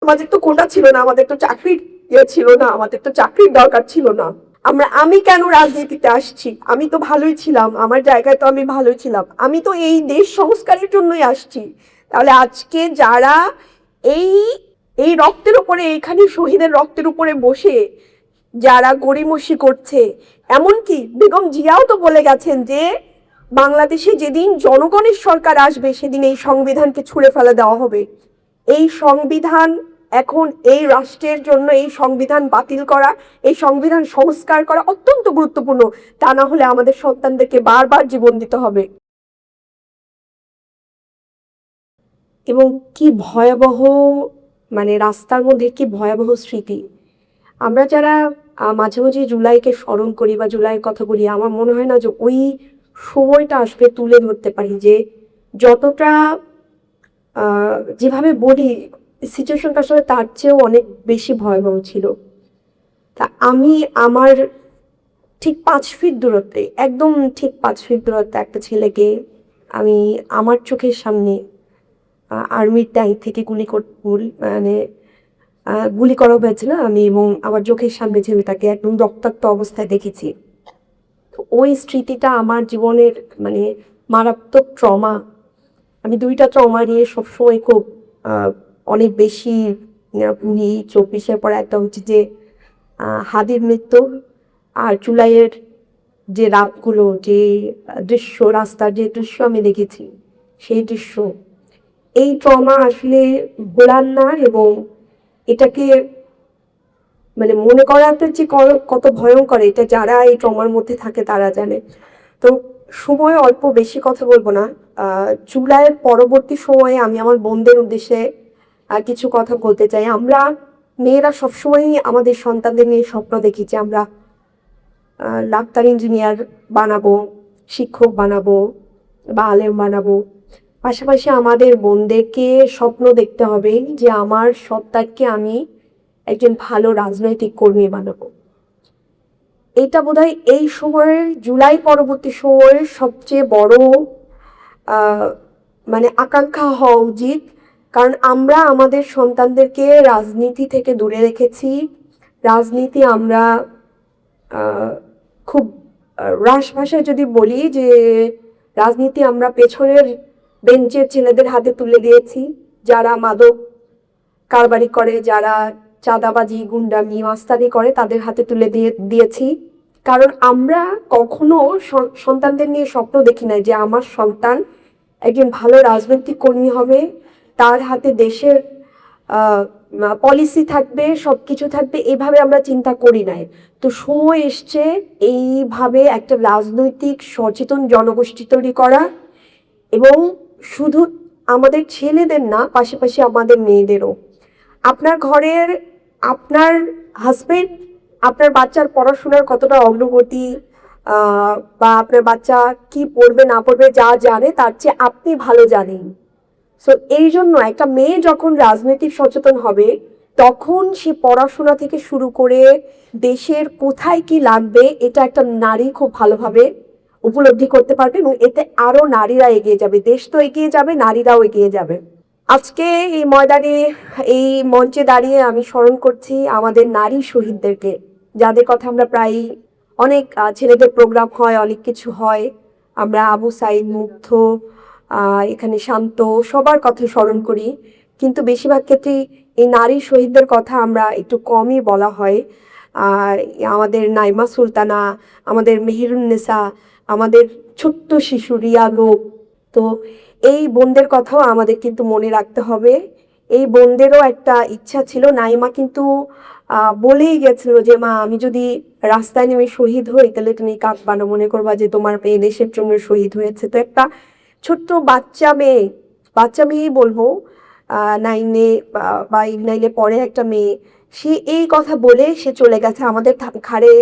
আমাদের তো কোটা ছিল না, আমাদের তো চাকরির ছিল না, আমাদের তো চাকরির দরকার ছিল না। আমি কেন রাজনীতিতে আসছি? আমি তো ভালোই ছিলাম, আমার জায়গায় তো আমি ভালোই ছিলাম, আমি তো এই দেশ সংস্কারের জন্যই আসছি। তাহলে আজকে যারা এই এই রক্তের উপরে, এইখানে শহীদের রক্তের উপরে বসে যারা গড়িমসি করছে, এমনকি বেগম জিয়াও তো বলে গেছেন যে বাংলাদেশে যেদিন জনগণের সরকার আসবে সেদিন এই সংবিধানকে ছুঁড়ে ফেলে দেওয়া হবে। এই সংবিধান এখন এই রাষ্ট্রের জন্য এই সংবিধান বাতিল করা, এই সংবিধান সংস্কার করা অত্যন্ত গুরুত্বপূর্ণ। তা না হলে আমাদের সন্তানদেরকে বারবার জীবন দিতে হবে। এবং কি ভয়াবহ, মানে রাস্তার মধ্যে কি ভয়াবহ স্মৃতি। আমরা যারা মাঝে মাঝে জুলাইকে স্মরণ করি বা জুলাইয়ের কথা বলি, আমার মনে হয় না যে ওই সময়টা আসবে তুলে ধরতে পারি যে যতটা যেভাবে বলি সিচুয়েশনটা আসলে তার চেয়েও অনেক বেশি ভয়াবহ ছিল। তা আমি আমার ঠিক 5 ফিট দূরত্বে, একদম ঠিক 5 ফিট দূরত্বে একটা ছেলেকে আমি আমার চোখের সামনে আর্মির ট্যাঙ্ক থেকে মানে গুলি করা হয়েছিল আমি, এবং আমার চোখের সামনে ছেলেটাকে একদম রক্তাক্ত অবস্থায় দেখেছি। তো ওই স্মৃতিটা আমার জীবনের মানে মারাত্মক ট্রমা। আমি 2টা ট্রমা নিয়ে সবসময় খুব অনেক বেশি ভুগি। 24-এর পর একটা হচ্ছে যে হাদির মৃত্যু, আর জুলাইয়ের যে রাতগুলো, যে দৃশ্য, রাস্তার যে দৃশ্য আমি দেখেছি, সেই দৃশ্য, এই ট্রমা আসলে ভোলার না। এবং এটাকে মানে মনে করাতে যে কত ভয়ঙ্কর, এটা যারা এই ট্রমার মধ্যে থাকে তারা জানে। তো সময় অল্প, বেশি কথা বলবো না। জুলাইয়ের পরবর্তী সময়ে আমি আমার বোনদের উদ্দেশ্যে কিছু কথা বলতে চাই। আমরা মেয়েরা সবসময়ই আমাদের সন্তানদের নিয়ে স্বপ্ন দেখি যে আমরা ডাক্তার, ইঞ্জিনিয়ার বানাবো, শিক্ষক বানাবো বা আলেম বানাবো। পাশাপাশি আমাদের বোনদেরকে স্বপ্ন দেখতে হবে যে আমার সন্তানকে আমি একজন ভালো রাজনৈতিক কর্মী বানাবো। এটা বোধহয় এই সময়ের, জুলাই পরবর্তী সময়ের সবচেয়ে বড় মানে আকাঙ্ক্ষা হওয়া উচিত। কারণ আমরা আমাদের সন্তানদেরকে রাজনীতি থেকে দূরে রেখেছি। রাজনীতি আমরা খুব রাশ ভাষায় যদি বলি যে রাজনীতি আমরা পেছনের বেঞ্চের ছেলেদের হাতে তুলে দিয়েছি, যারা মাদক কারবারি করে, যারা চাঁদাবাজি, গুন্ডামি, মাস্তানি করে, তাদের হাতে তুলে দিয়েছি। কারণ আমরা কখনো সন্তানদের নিয়ে স্বপ্ন দেখি না যে আমার সন্তান একজন ভালো রাজনৈতিক কর্মী হবে, তার হাতে দেশের পলিসি থাকবে, সবকিছু থাকবে, এভাবে আমরা চিন্তা করি নাই। তো সময় এসছে এইভাবে একটা রাজনৈতিক সচেতন জনগোষ্ঠী তৈরি করা, এবং শুধু আমাদের ছেলেদের না, পাশাপাশি আমাদের মেয়েদেরও। আপনার ঘরের আপনার হাজবেন্ড আপনার বাচ্চার পড়াশোনার কতটা অগ্রগতি বা আপনার বাচ্চা কি পড়বে না পড়বে যা জানে তার চেয়ে আপনি ভালো জানেন। সো এই জন্য একটা মেয়ে যখন রাজনৈতিক সচেতন হবে, তখন সে পড়াশোনা থেকে শুরু করে দেশের কোথায় কি লাগবে এটা একটা নারী খুব ভালোভাবে উপলব্ধি করতে পারবে, এবং এতে আরো নারীরা এগিয়ে যাবে, দেশ তো এগিয়ে যাবে, নারীরাও এগিয়ে যাবে। আজকে এই ময়দানে, এই মঞ্চে দাঁড়িয়ে আমি স্মরণ করছি আমাদের নারী শহীদদেরকে, যাদের কথা আমরা প্রায় অনেক ছেলেদের প্রোগ্রাম হয়, অনেক কিছু হয়, আমরা আবু সাইদ, মুগ্ধ, এখানে শান্ত, সবার কথা স্মরণ করি, কিন্তু বেশিরভাগ ক্ষেত্রেই এই নারী শহীদদের কথা আমরা একটু কমই বলা হয়। আর আমাদের নাইমা সুলতানা, আমাদের মেহেরুন্নেসা, আমাদের ছোট্ট শিশু রিয়া লোক, তো এই বোনদের কথাও আমাদের কিন্তু মনে রাখতে হবে। এই বোনদেরও একটা ইচ্ছা ছিল। নাইমা কিন্তু বলেই গেছিল যে মা, আমি যদি রাস্তায় নেমে শহীদ হই তাহলে তুমি কাঁদবা না, মনে করবা যে তোমার মেয়ে দেশের জন্য শহীদ হয়েছে। তো একটা ছোট্ট বাচ্চা মেয়েই বলবো, 9-এ বা 8-9-এ পড়ে একটা মেয়ে, সে এই কথা বলে সে চলে গেছে, আমাদের ঘাড়ে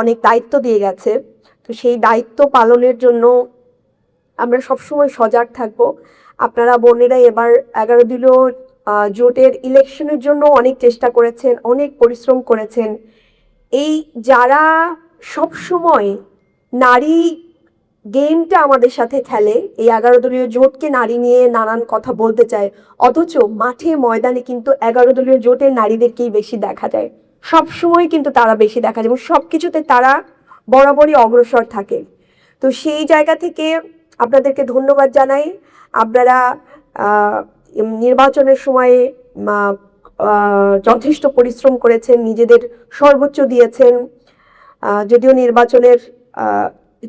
অনেক দায়িত্ব দিয়ে গেছে। তো সেই দায়িত্ব পালনের জন্য আমরা সবসময় সজাগ থাকবো। আপনারা বোনেরা এবার 11 দলীয় জোটের ইলেকশনের জন্য অনেক চেষ্টা করেছেন, অনেক পরিশ্রম করেছেন। এই যারা সবসময় নারী গেমটা আমাদের সাথে খেলে, এই 11 দলীয় জোটকে নারী নিয়ে নানান কথা বলতে চায়, অথচ মাঠে ময়দানে কিন্তু 11 দলীয় জোটের নারীদেরকেই বেশি দেখা যায়, সবসময় কিন্তু তারা বেশি দেখা যায় এবং সবকিছুতে তারা বরাবরই অগ্রসর থাকে। তো সেই জায়গা থেকে আপনাদেরকে ধন্যবাদ জানাই। আপনারা নির্বাচনের সময়ে যথেষ্ট পরিশ্রম করেছেন, নিজেদের সর্বোচ্চ দিয়েছেন। যদিও নির্বাচনের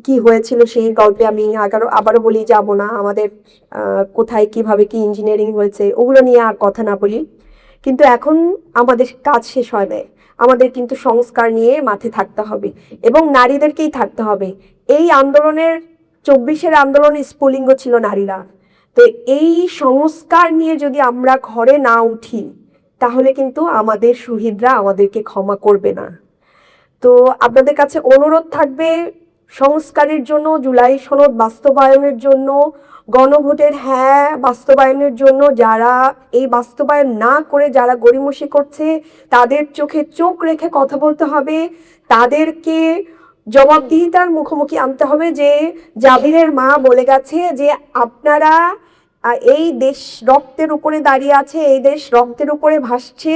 কি হয়েছিল সেই গল্পে আমি আবারও বলি যাব না, আমাদের কোথায় কিভাবে কি ইঞ্জিনিয়ারিং হয়েছে ওগুলো নিয়ে আর কথা না বলি, কিন্তু এখন আমাদের কাজ শেষ হয় নাই, আমাদের কিন্তু সংস্কার নিয়ে মাঠে থাকতে হবে এবং নারীদেরকেই থাকতে হবে। এই আন্দোলনের 24-এর আন্দোলনে স্ফুলিঙ্গ ছিল নারীরা। তো এই সংস্কার নিয়ে যদি আমরা ঘরে না উঠি তাহলে কিন্তু আমাদের শহীদরা আমাদেরকে ক্ষমা করবে না। তো আপনাদের কাছে অনুরোধ থাকবে সংস্কারের জন্য, জুলাই সনদ বাস্তবায়নের জন্য, গণভোটের হ্যাঁ বাস্তবায়নের জন্য, যারা এই বাস্তবায়ন না করে যারা গড়িমসি করছে তাদের চোখে চোখ রেখে কথা বলতে হবে, তাদেরকে জবাবদিহিতার মুখোমুখি আনতে হবে। যে জাবিরের মা বলে গেছে যে আপনারা এই দেশ রক্তের উপরে দাঁড়িয়ে আছে, এই দেশ রক্তের উপরে ভাসছে,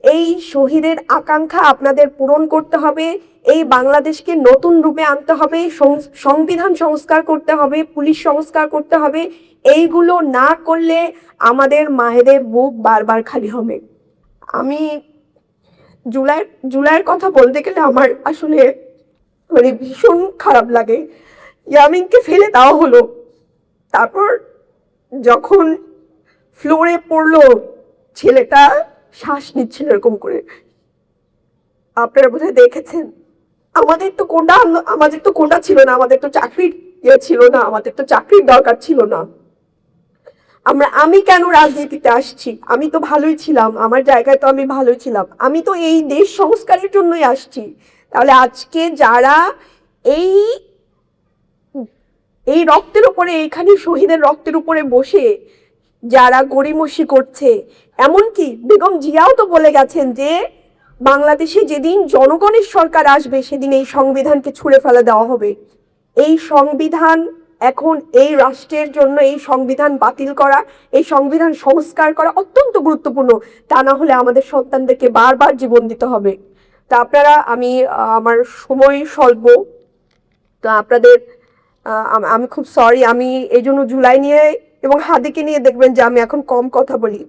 এই শহীদের আকাঙ্ক্ষা আপনাদের পূরণ করতে হবে, এই বাংলাদেশকে নতুন রূপে আনতে হবে, সংবিধান সংস্কার করতে হবে, পুলিশ সংস্কার করতে হবে। এইগুলো না করলে আমাদের মায়েদের বুক বারবার খালি হবে। আমি জুলাইয়ের কথা বলতে গেলে আমার আসলে মানে ভীষণ খারাপ লাগে। ইয়ামিনকে ফেলে দেওয়া হলো, তারপর যখন ফ্লোরে পড়লো ছেলেটা শ্বাস নিচ্ছিল এরকম করে, আপনারা বোধহয় দেখেছেন। আমাদের তো কোনটা ছিল না, আমাদের তো চাকরির ছিল না, আমাদের তো চাকরির দরকার ছিল না। আমি কেন রাজনীতিতে আসছি? আমি তো ভালোই ছিলাম, আমার জায়গায় তো আমি ভালোই ছিলাম, আমি তো এই দেশ সংস্কারের জন্যই আসছি। তাহলে আজকে যারা এই রক্তের উপরে, এইখানে শহীদের রক্তের উপরে বসে যারা গড়িমসি করছে, এমনকি বেগম জিয়াও তো বলে গেছেন যে বাংলাদেশে যেদিন জনগণের সরকার আসবে সেদিন এই সংবিধানকে ছুঁড়ে ফেলে দেওয়া হবে। এই সংবিধান এখন এই রাষ্ট্রের জন্য এই সংবিধান বাতিল করা, এই সংবিধান সংস্কার করা অত্যন্ত গুরুত্বপূর্ণ। তা না হলে আমাদের সন্তানদেরকে বারবার জীবন দিতে হবে। তা আপনারা, আমার সময় স্বল্প, তো আপনাদের আমি খুব সরি। আমি এই জন্য জুলাই নিয়ে এবং হাদিকে নিয়ে দেখবেন যে আমি এখন কম কথা বলি,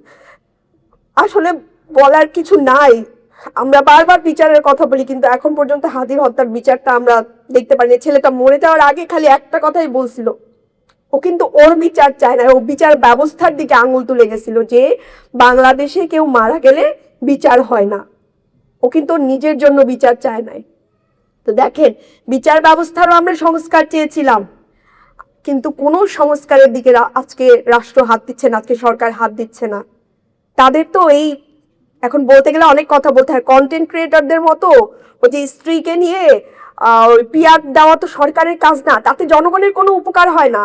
আসলে বলার কিছু নাই। আমরা বারবার বিচারের কথা বলি, কিন্তু এখন পর্যন্ত হাদির হত্যার বিচারটা আমরা দেখতে পারিনি। ছেলেটা মরে যাওয়ার আগে খালি একটা কথাই বলছিল, ও কিন্তু ওর বিচার চায় না, ও বিচার ব্যবস্থার দিকে আঙুল তুলে গেছিল যে বাংলাদেশে কেউ মারা গেলে বিচার হয় না। ও কিন্তু নিজের জন্য বিচার চায় নাই। তো দেখেন, বিচার ব্যবস্থারও আমরা সংস্কার চেয়েছিলাম, কিন্তু কোনো সংস্কারের দিকে আজকে রাষ্ট্র হাত দিচ্ছে না, আজকে সরকার হাত দিচ্ছে না। তাদের তো এই এখন বলতে গেলে অনেক কথা বলতে হয়, কন্টেন্ট ক্রিয়েটরদের মতো ওই যে স্ত্রীকে নিয়ে পিআর দেওয়া তো সরকারের কাজ না, তাতে জনগণের কোনো উপকার হয় না,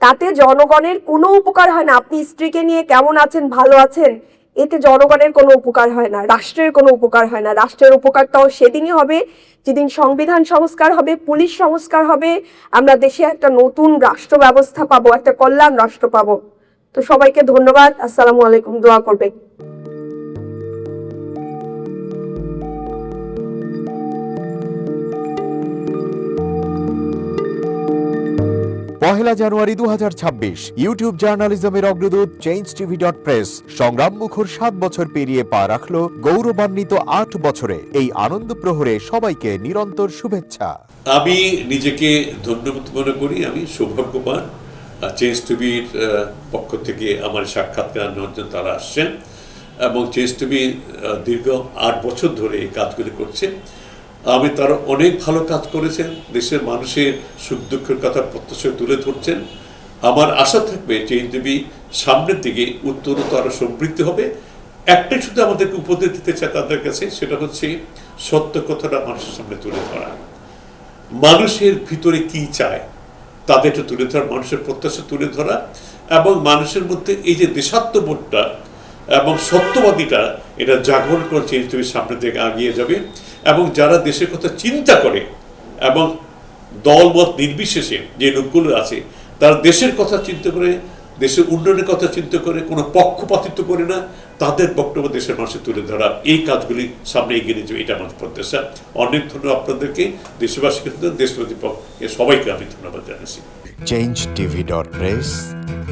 তাতে জনগণের কোনো উপকার হয় না। আপনি স্ত্রীকে নিয়ে কেমন আছেন, ভালো আছেন, এতে জনগণের কোনো উপকার হয় না, রাষ্ট্রের কোনো উপকার হয় না। রাষ্ট্রের উপকারটাও সেদিনই হবে যেদিন সংবিধান সংস্কার হবে, পুলিশ সংস্কার হবে, আমরা দেশে একটা নতুন রাষ্ট্র ব্যবস্থা পাবো, একটা কল্যাণ রাষ্ট্র পাবো। তো সবাইকে ধন্যবাদ। আসসালামু আলাইকুম। দোয়া করবেন। পহেলা জানুয়ারি 2026 ইউটিউব জার্নালিজমের অগ্রদূত changeTV.press সংগ্রাম মুখর 7 বছর পেরিয়ে পা রাখলো গৌরবান্বিত 8 বছরে। এই আনন্দ প্রহরে সবাইকে নিরন্তর শুভেচ্ছা। আমি নিজেকে ধন্যবাদ মনে করি, আমি সৌভাগ্যবান। চেঞ্জ টিভির পক্ষ থেকে আমার সাক্ষাৎকার নেওয়ার জন্য তারা আসছেন এবং চেঞ্জ টিভি দীর্ঘ 8 বছর ধরে এই কাজগুলি করছে। আমি তারা অনেক ভালো কাজ করেছেন, দেশের মানুষের সুখ দুঃখের কথা প্রত্যক্ষ তুলে ধরছেন। আমার আশা থাকবে চেঞ্জ টিভি সামনের দিকে উত্তরোত্তর আরও সমৃদ্ধ হবে। একটাই শুধু আমাদেরকে উপদেশ দিতে চায় তাদের কাছে, সেটা হচ্ছে সত্য কথাটা মানুষের সামনে তুলে ধরা, মানুষের ভিতরে কি চায় তাদেরটা তুলে ধরা, মানুষের প্রত্যাশা তুলে ধরা এবং মানুষের মধ্যে এই যে দেশাত্মবোধটা এবং সত্যবাদীটা, এটা জাগরণ করে চেঞ্জ টিভির সামনের দিকে এগিয়ে যাবে। এবং যারা দেশের কথা চিন্তা করে এবং দলমত নির্বিশেষে যে লোকগুলো আছে তারা দেশের কথা চিন্তা করে, দেশের উন্নয়নের কথা চিন্তা করে, কোনো পক্ষপাতিত্ব করে না, তাদের বক্তব্য দেশের মানুষের তুলে ধরা, এই কাজগুলি সামনে এগিয়ে নিয়ে যাবে, এটা আমার প্রত্যাশা। অনেক ধন্যবাদ আপনাদেরকে, দেশবাসীকে, দেশবাসী সবাইকে আমি ধন্যবাদ জানাচ্ছি। changeTV.press